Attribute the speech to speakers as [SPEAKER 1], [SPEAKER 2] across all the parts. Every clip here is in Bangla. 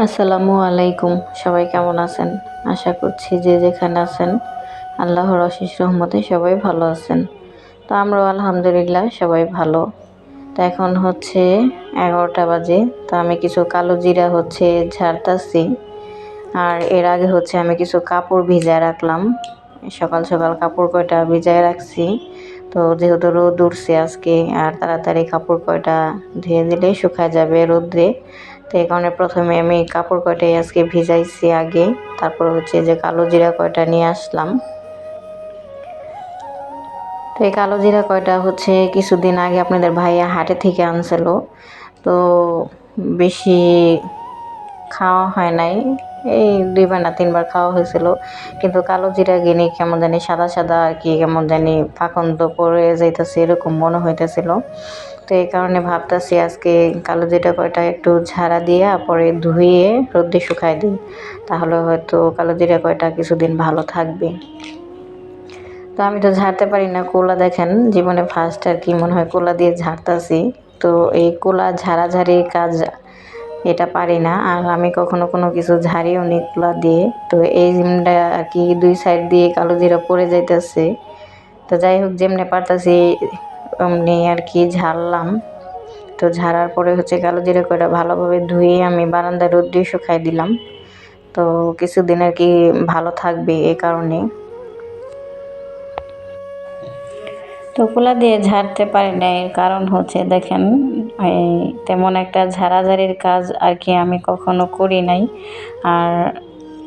[SPEAKER 1] আসসালামু আলাইকুম। সবাই কেমন আছেন? আশা করছি যে যেখানে আছেন আল্লাহর অশেষ রহমতে সবাই ভালো আছেন। তো আমরাও আলহামদুলিল্লাহ সবাই ভালো। তো এখন হচ্ছে 11টা বাজে। তো আমি কিছু কালো জিরা ঝাড়তাছি। আর এর আগে আমি কিছু কাপড় ভিজায় রাখলাম। সকাল সকাল কাপড় কয়টা ভিজায় রাখছি। তো যেহেতু রোদ উঠছে আজকে আর তাড়াতাড়ি কাপড় কয়টা ধুয়ে দিলে শুকায় যাবে রোদ্রে। তো এই কারণে প্রথমে আমি কাপড় কয়টাই আজকে ভিজাইছি আগে, তারপর যে কালো জিরা কয়টা নিয়ে আসলাম। তো এই কালো জিরা কয়টা কিছুদিন আগে আপনাদের ভাইয়া হাটে থেকে আনছিল। তো বেশি খাওয়া হয় নাই, এই 2বার না 3বার খাওয়া হয়েছিল। কিন্তু কালো জিরা গিনি কেমন জানি সাদা সাদা আর কি, কেমন জানি ফাঁকন্দ পড়ে যাইতেছে এরকম মনে হইতেছিল। তো এই কারণে ভাবতেছি আজকে কালো জিরা কয়টা একটু ঝাড়া দিয়া পরে ধুয়ে রোদে শুকাই দিই, তাহলে হয়তো কালো জিরা কয়টা কিছুদিন ভালো থাকবে। তো আমি তো ঝাড়তে পারি না কোলা, দেখেন জীবনে ফার্স্ট আর কি মনে হয় কোলা দিয়ে ঝাড়তাছি। তো এই কোলা ঝাড়াঝাড়ির কাজ এটা পারি না, আর আমি কখনো কোনো কিছু ঝাড়িও নি কোলা দিয়ে। তো এই জিমটা আর কি 2 সাইড দিয়ে কালো জিরা পড়ে যাইতেছে। তো যাই হোক, যেমনি পারতাছি অমনি আর কি ঝাড়লাম। তো ঝাড়ার পরে কালো জিরা কয়টা ভালোভাবে ধুয়ে আমি বারান্দায় রোদ দিয়ে শুকাই দিলাম। তো কিছুদিন আর কি ভালো থাকবে এ কারণে। তো কোলা দিয়ে ঝাড়তে পারি না, এর কারণ দেখেন এই তেমন একটা ঝাড়াঝাড়ির কাজ আর কি আমি কখনো করি নাই। আর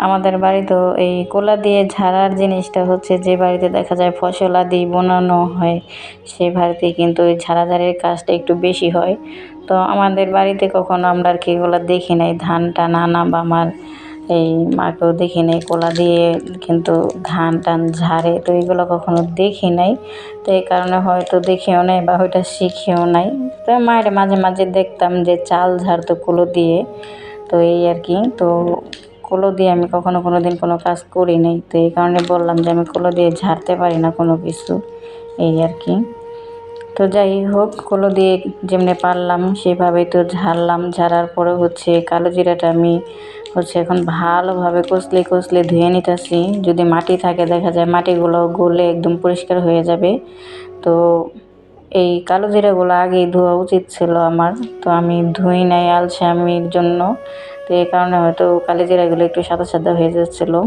[SPEAKER 1] আমাদের বাড়িতেও এই কোলা দিয়ে ঝাড়ার জিনিসটা যে বাড়িতে দেখা যায় ফসল আদি বোনানো হয় সেই বাড়িতে কিন্তু ওই ঝাড়াঝাড়ির কাজটা একটু বেশি হয়। তো আমাদের বাড়িতে কখনো আমরা আর কি এগুলো দেখি নাই, ধান টান আনা বা আমার এই মাকেও দেখি নাই কোলা দিয়ে কিন্তু ধান টান ঝাড়ে, তো এগুলো কখনো দেখি নাই। তো এই কারণে হয়তো দেখিও নাই বা ওইটা শিখিও নাই। তো মায়ের মাঝে মাঝে দেখতাম যে চাল ঝাড়তো কুলো দিয়ে। তো এই আর কি, তো কুলো দিয়ে আমি কখনো কোনো দিন কোনো কাজ করি নাই। তো এই কারণে বললাম যে আমি কুলো দিয়ে ঝাড়তে পারি না কোনো কিছু, এই আর কি। তো যাই হোক, কুলো দিয়ে যেমনি পারলাম সেভাবেই তো ঝাড়লাম। ঝাড়ার পরে কালো জিরাটা আমি এখন ভালোভাবে কষলে ধুয়ে নিতেছি। যদি মাটি থাকে দেখা যায় মাটিগুলো গলে একদম পরিষ্কার হয়ে যাবে। তো এই কালো জিরাগুলো আগেই ধোয়া উচিত ছিল আমার, তো আমি ধুই নাই আলসেমির জন্য। তো এই কারণে হয়তো কালো জিরাগুলো একটু সাদা সাদা হয়ে যাচ্ছিলো।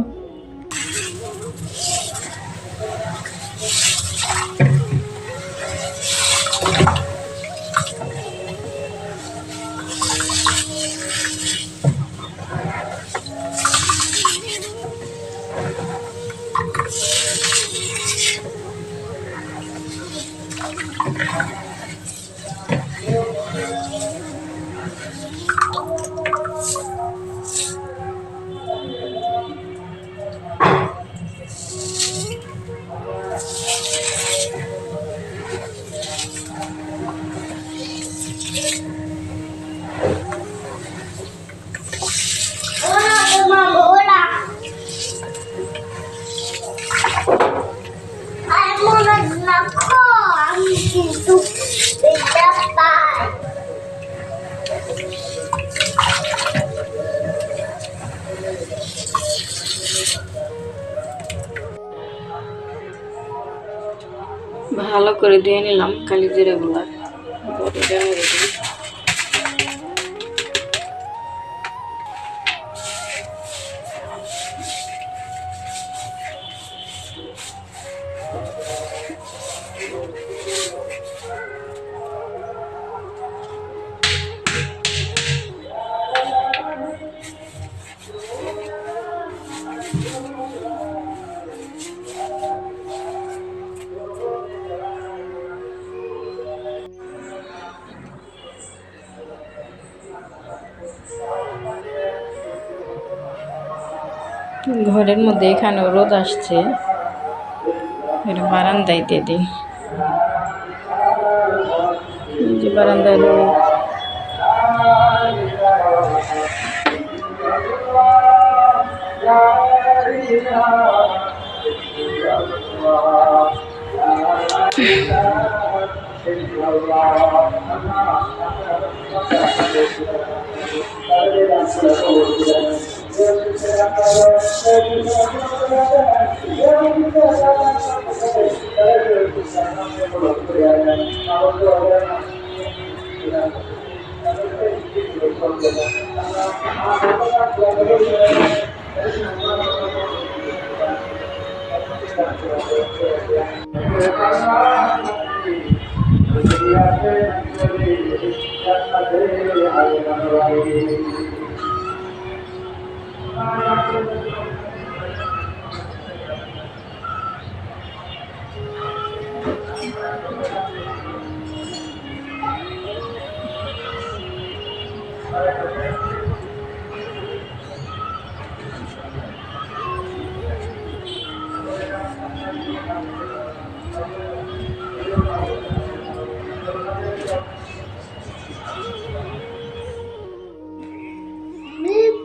[SPEAKER 1] ভালো করে ধুয়ে নিলাম কালো জিরাগুলা। ঘরের মধ্যে এখানেও রোদ আসছে, বারান্দায় দিয়ে দিই, যে বারান্দায় রোদ।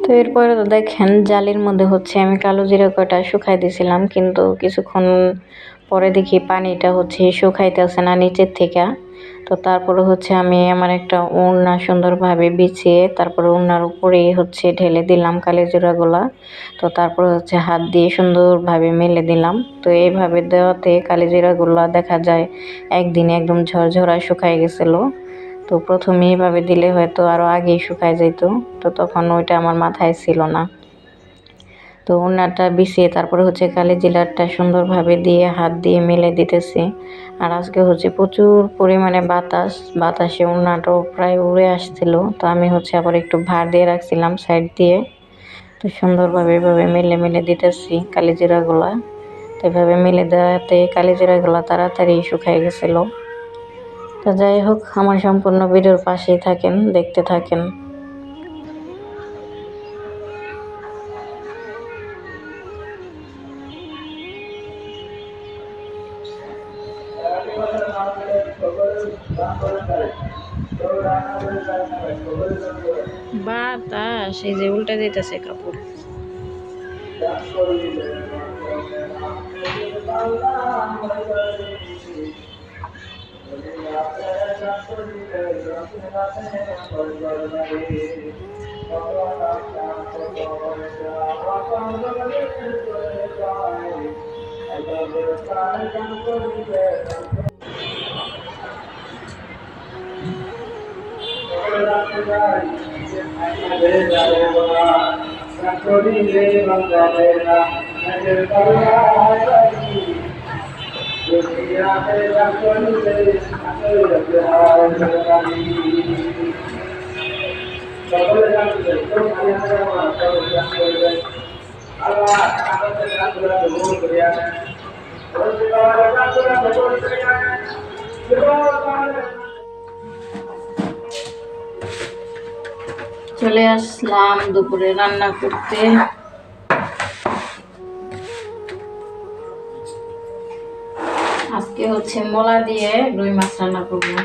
[SPEAKER 1] তো এরপরে তো দেখেন জালির মধ্যে হচ্ছে আমি কালো জিরা কয়টা শুকাই দিয়েছিলাম, কিন্তু কিছুক্ষণ পরে দেখি পানিটা হচ্ছে শুকাইতেছে না নিচের থেকে। তো তারপরে হচ্ছে আমি আমার একটা ওড়না সুন্দরভাবে বিছিয়ে তারপরে ওড়নার উপরে হচ্ছে ঢেলে দিলাম কালো জিরাগুলা। তো তারপরে হচ্ছে হাত দিয়ে সুন্দরভাবে মেলে দিলাম। তো এইভাবে দেওয়াতে কালো জিরাগুলা দেখা যায় একদিনে একদম ঝরঝরা শুকাই গেছিলো। তো প্রথমে এইভাবে দিলে হয়তো আরও আগেই শুকায় যেত, তো তখন ওইটা আমার মাথায় ছিল না। তো ওড়নাটা বিছিয়ে তারপরে হচ্ছে কালি জিরাটা সুন্দরভাবে দিয়ে হাত দিয়ে মেলে দিতেছি। আর আজকে হচ্ছে প্রচুর পরিমাণে বাতাসে ওড়নাটাও প্রায় উড়ে আসছিল। তো আমি হচ্ছে আবার একটু ভার দিয়ে রাখছিলাম সাইড দিয়ে। তো সুন্দরভাবে এভাবে মেলে দিতেছি কালি জিরাগুলা। তো এভাবে মেলে দেওয়াতে কালি জিরাগুলা তাড়াতাড়ি শুকায় গেছিলো। তো যাই হোক, আমার সম্পূর্ণ ভিডিওর পাশেই থাকেন, দেখতে থাকেন। বাতাস এই যে উল্টা দিতেছে কাপড়। চলে আসলাম দুপুরে রান্না করতে। আজকে হচ্ছে মলা দিয়ে রুই মাছ রান্না করবো।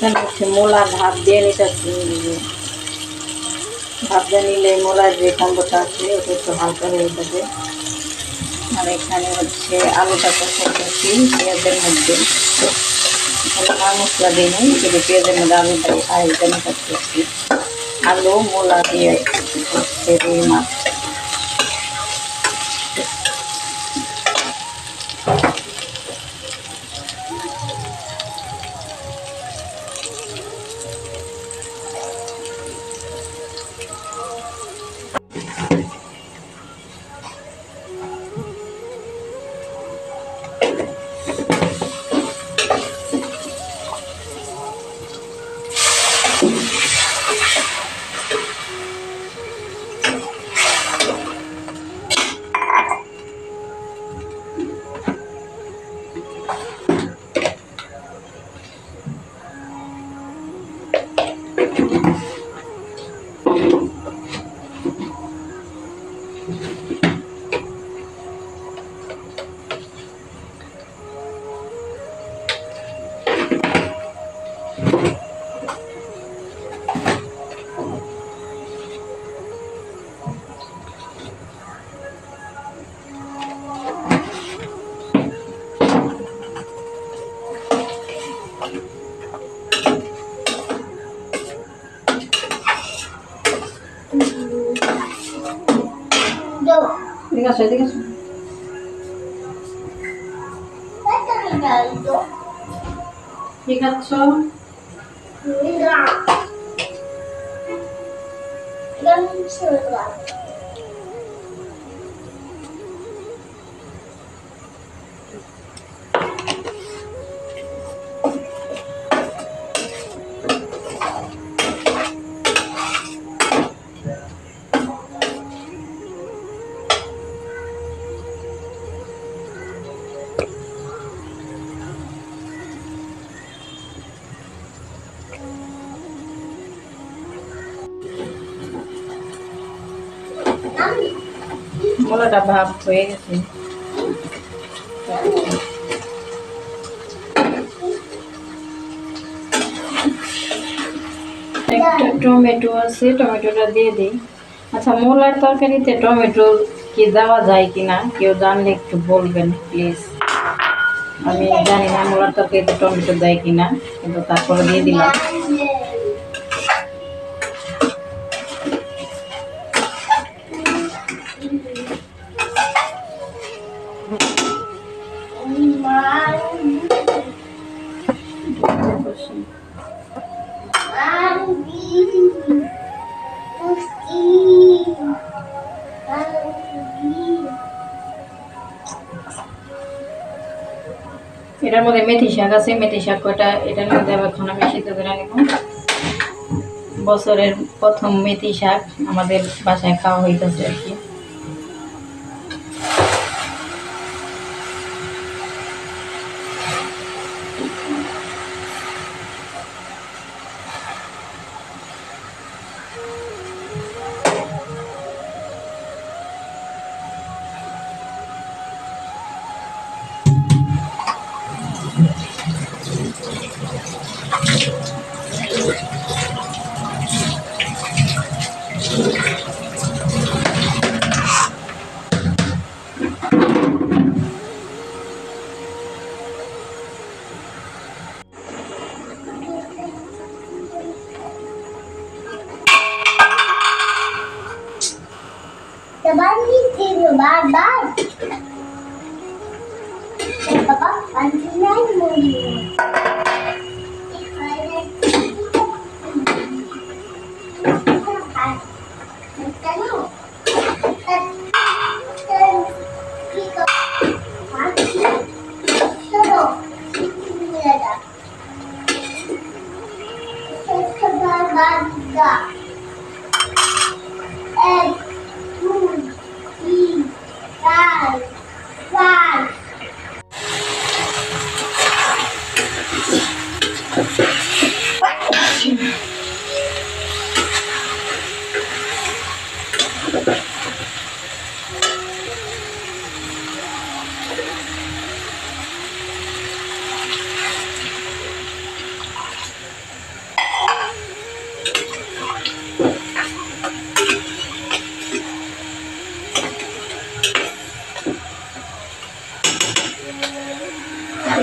[SPEAKER 1] এখানে হচ্ছে মূলা ভাপ দিয়ে নিতেছি। ভাপ দিয়ে নিলে মূলার যে গন্ধটা আছে ওটা একটু হালকা হয়ে যাবে। আর এখানে হচ্ছে আলুটা কষাইতেছি পেঁয়াজের মধ্যে। এখানে আর মশলা দিই নাই, শুধু পেঁয়াজের মধ্যে আলুটা আলুটা করতেছি। আলু মূলা দিয়ে হচ্ছে রুই মাছ। এদিকে আসো, এদিকে আসো। কি খাচ্ছ? মূলাটা ভাব হয়ে গেছে। একটা টমেটো আছে, টমেটোটা দিয়ে দিই। আচ্ছা, মূলার তরকারিতে টমেটো কি দেওয়া যায় কিনা কেউ জানলে একটু বলবেন প্লিজ। আমি জানি না মূলার তরকারিতে টমেটো দেয় কিনা, কিন্তু তারপরে দিয়ে দিলাম। এটার মধ্যে মেথি শাক আছে, মেথি শাক কটা এটার মধ্যে এখন আমি সিদ্ধ করে নেব। বছরের প্রথম মেথি শাক আমাদের বাসায় খাওয়া হইতেছে আর কি।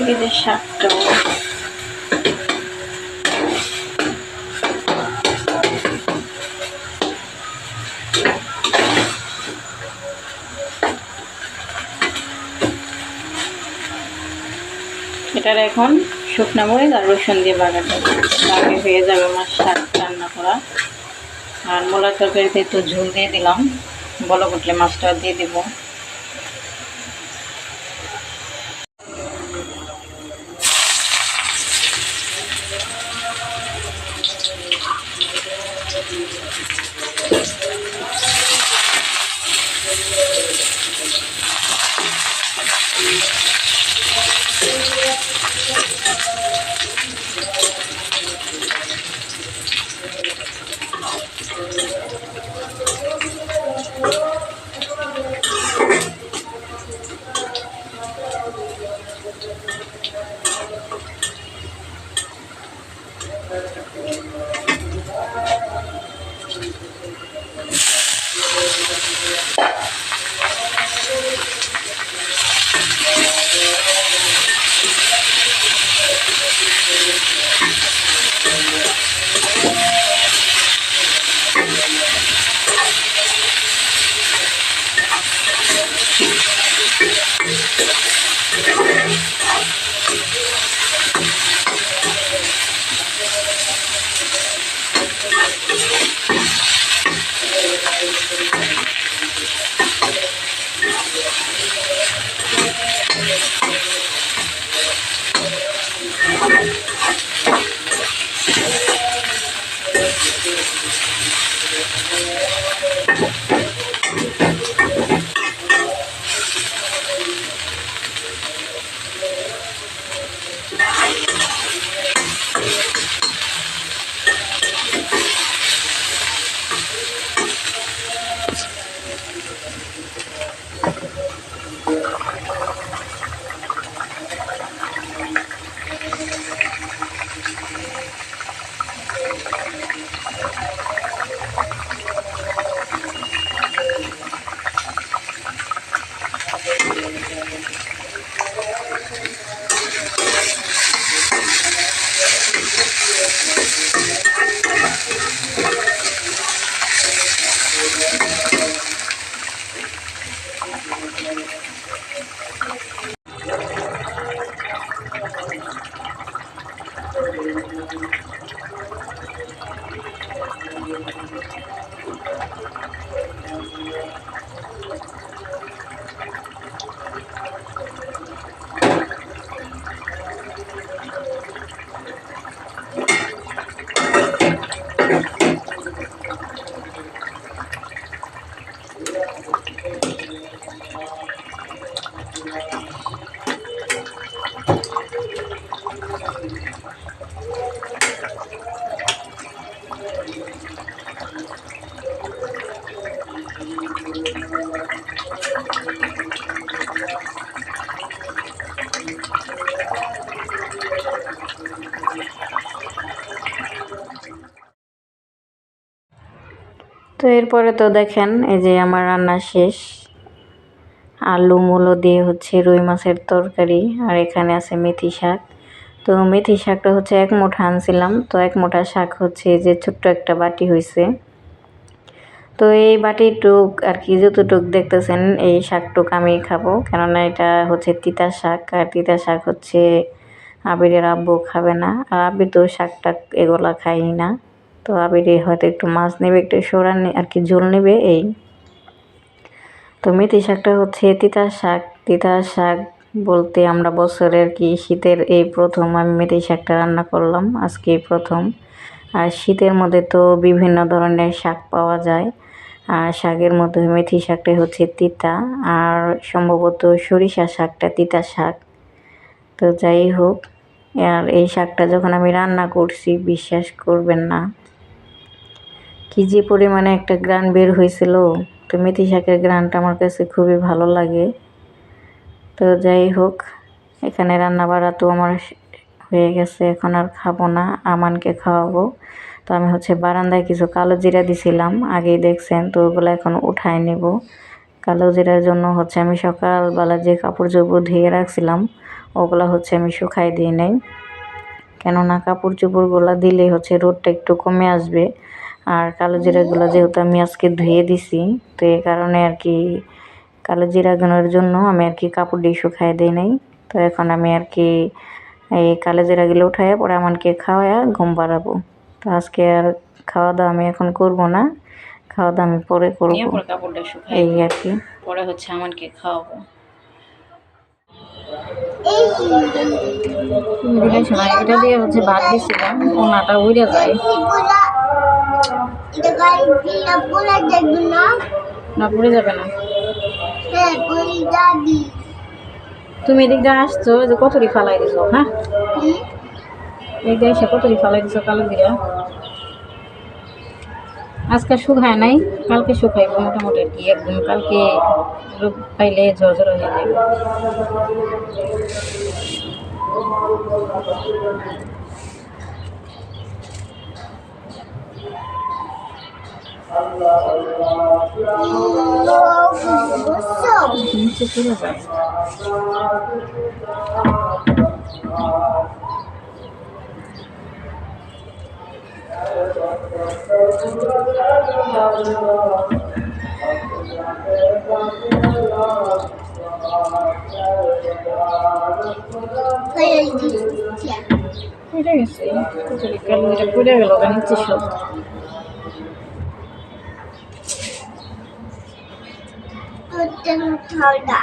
[SPEAKER 1] এই যে শাকটা, এটার এখন শুকনো মরিচ আর রসুন দিয়ে বাগার দেবো, তাহলে হয়ে যাবে আমার শাক রান্না করা। আর মূলার তরকারিতে একটু ঝোল দিয়ে দিলাম, বলক উঠলে মাছটা দিয়ে দিব। তো এরপরে তো দেখেন এই যে আমার রান্না শেষ। আলু মূলো দিয়ে হচ্ছে রুই মাছের তরকারি, আর এখানে আছে মেথি শাক। তো মেথি শাকটা হচ্ছে 1 মুঠা আনছিলাম, তো 1 মুঠা শাক হচ্ছে যে ছোট্ট একটা বাটি হয়েছে। তো এই বাটিটুক আর কি যতটুক দেখতেছেন এই শাকটুক আমি খাবো, কেননা এটা হচ্ছে তিতা শাক, আর তিতা শাক হচ্ছে আবিরের আব্বু খাবে না, আর আবির তো শাকটা এগুলা খাই না। তো আবির হয়তো একটু মাছ নেবে, একটু সরান আর কি ঝোল নেবে এই। তো মেথি শাকটা হচ্ছে তিতা শাক। তিতা শাক বলতে আমরা বছরের কি শীতের এই প্রথম আমি মেথি শাকটা রান্না করলাম, আজকে প্রথম। আর শীতের মধ্যে তো বিভিন্ন ধরনের শাক পাওয়া যায়, আর শাকের মধ্যে মেথি শাকটা হচ্ছে তিতা, আর সম্ভবত সরিষা শাকটা তিতা শাক। তো যাই হোক, আর এই শাকটা যখন আমি রান্না করছি বিশ্বাস করবেন না কি যে পরিমাণে একটা ঘ্রাণ বের হয়েছিল। তো মেথি শাকের ঘ্রাণটা আমার কাছে খুবই ভালো লাগে। তো যাই হোক, এখানে রান্না বাড়া তো আমার হয়ে গেছে, এখন আর খাবো না, আমানকে খাওয়াবো। তো আমি হচ্ছে বারান্দায় কিছু কালো জিরা দিছিলাম, আগেই দেখছেন, তো ওগুলো এখন উঠায় নেব। কালো জিরার জন্য হচ্ছে আমি সকালবেলা যে কাপড় চোপড় ধুয়ে রাখছিলাম ওগুলা হচ্ছে আমি শুকাই দিই নাই, কেননা কাপড় চোপড়গুলো দিলে হচ্ছে রোদটা একটু কমে আসবে। আর কালো জিরাগুলো যেহেতু আমি আজকে ধুয়ে দিছি, তো এই কারণে আর কি কালো জিরাগুলোর জন্য আমি আর কি কাপড় দিয়ে শুকাই দিই নাই। তো এখন আমি আর কি এই কালো জিরাগুলো উঠাইয়া পরে আমাকে খাওয়াইয়া ঘুম পাড়াবো। তো আজকে আর খাওয়া দাওয়া আমি এখন করব না, খাওয়া দাওয়া আমি পরে করবো, কাপড়টা শুকাই এই আর কি, পরে হচ্ছে আমাকে খাওয়াবো। এটা দিয়ে হচ্ছে ভাত দিছিলাম, ওনাটা উড়ে যায় না, পড়ে যাবে না। তুমি এদিক দিয়ে আসছো যে কতটি ফালাই দিছো, হ্যাঁ এদিক দিয়ে এসে কতটি ফালাই দিছো কালো জিরা। আজকে শুকায় নাই, কালকে শুকাইব মোটামুটি আর কি, একদম কালকে রোদ পাইলে ঝরঝর হয়ে যাবে। নিচে চলে যায়। পড়ে গেছে, পড়ে গেল নিচে সব। ঠান্ডা